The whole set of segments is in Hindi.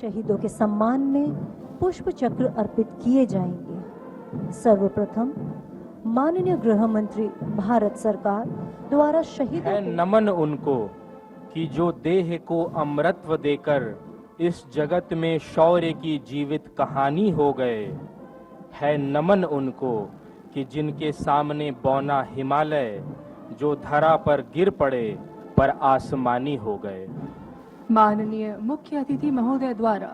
शहीदों के सम्मान में पुष्प चक्र अर्पित किए जाएंगे। सर्वप्रथम माननीय गृह मंत्री भारत सरकार द्वारा शहीदों है नमन उनको कि जो देह को अमरत्व देकर इस जगत में शौर्य की जीवित कहानी हो गए। है नमन उनको कि जिनके सामने बौना हिमालय जो धरा पर गिर पड़े पर आसमानी हो गए। माननीय मुख्य अतिथि महोदय द्वारा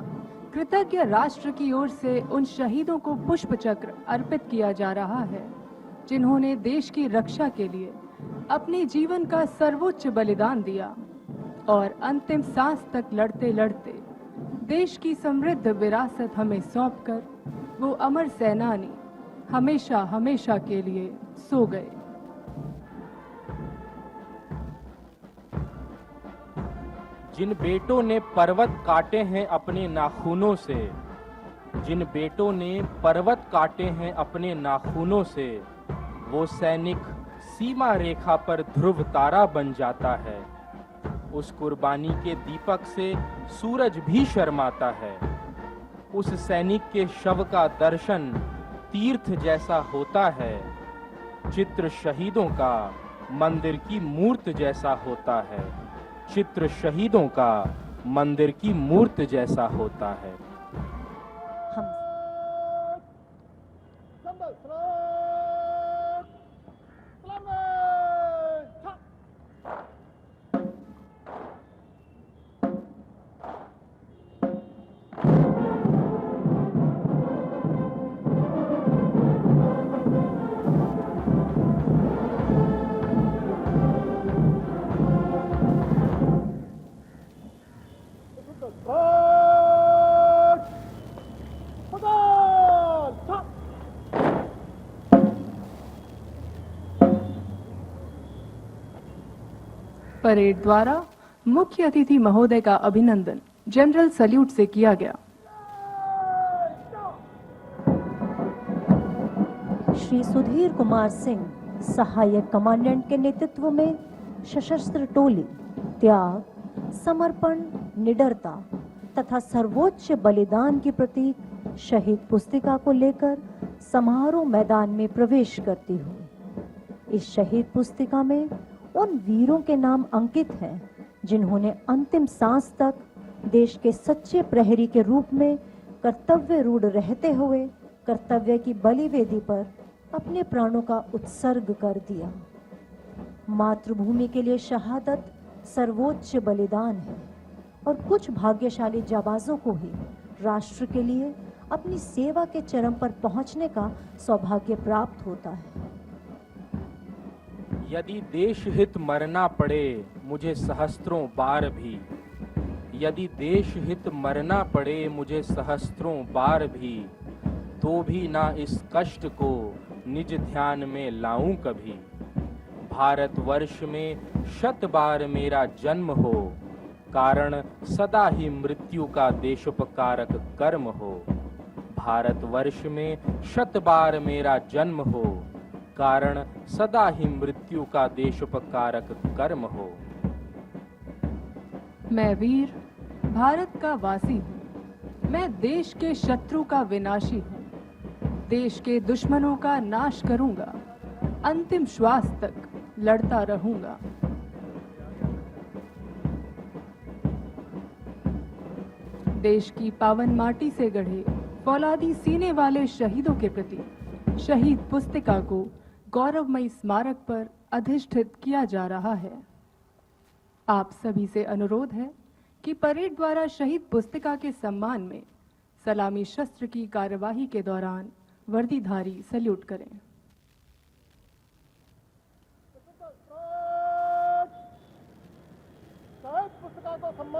कृतज्ञ राष्ट्र की ओर से उन शहीदों को पुष्प चक्र अर्पित किया जा रहा है जिन्होंने देश की रक्षा के लिए अपने जीवन का सर्वोच्च बलिदान दिया और अंतिम सांस तक लड़ते लड़ते देश की समृद्ध विरासत हमें सौंपकर वो अमर सेनानी हमेशा हमेशा के लिए सो गए। जिन बेटों ने पर्वत काटे हैं अपने नाखूनों से, जिन बेटों ने पर्वत काटे हैं अपने नाखूनों से, वो सैनिक सीमा रेखा पर ध्रुव तारा बन जाता है। उस कुर्बानी के दीपक से सूरज भी शर्माता है। उस सैनिक के शव का दर्शन तीर्थ जैसा होता है। चित्र शहीदों का मंदिर की मूर्त जैसा होता है। चित्र शहीदों का मंदिर की मूर्त जैसा होता है। परेड द्वारा मुख्य अतिथि महोदय का अभिनंदन जनरल सैल्यूट से किया गया। श्री सुधीर कुमार सिंह सहायक कमांडेंट के नेतृत्व में सशस्त्र टोली त्याग, समर्पण, निडरता तथा सर्वोच्च बलिदान की प्रतीक शहीद पुस्तिका को लेकर समारोह मैदान में प्रवेश करती हुई इस शहीद पुस्तिका में उन वीरों के नाम अंकित हैं जिन्होंने अंतिम सांस तक देश के सच्चे प्रहरी के रूप में कर्तव्य रूढ़ रहते हुए कर्तव्य की बलिवेदी पर अपने प्राणों का उत्सर्ग कर दिया। मातृभूमि के लिए शहादत सर्वोच्च बलिदान है और कुछ भाग्यशाली जाबाजों को ही राष्ट्र के लिए अपनी सेवा के चरम पर पहुंचने का सौभाग्य प्राप्त होता है। यदि देश हित मरना पड़े मुझे सहस्त्रों बार भी, यदि देश हित मरना पड़े मुझे सहस्त्रों बार भी, तो भी ना इस कष्ट को निज ध्यान में लाऊं कभी। भारतवर्ष में 100 बार मेरा जन्म हो, कारण सदा ही मृत्यु का देशोपकारक कर्म हो। भारतवर्ष में 100 बार मेरा जन्म हो, कारण सदा ही मृत्यु का देशोपकारक कर्म हो। मैं वीर भारत का वासी हूँ, मैं देश के शत्रु का विनाशी हूँ, देश के दुश्मनों का नाश करूंगा, अंतिम श्वास तक लड़ता रहूंगा। देश की पावन माटी से गढ़े फौलादी सीने वाले शहीदों के प्रति शहीद पुस्तिका को गौरवमयी स्मारक पर अधिष्ठित किया जा रहा है। आप सभी से अनुरोध है कि परेड द्वारा शहीद पुस्तिका के सम्मान में सलामी शस्त्र की कार्यवाही के दौरान वर्दीधारी सैल्यूट करें। शहीद पुस्तिका को सम्मान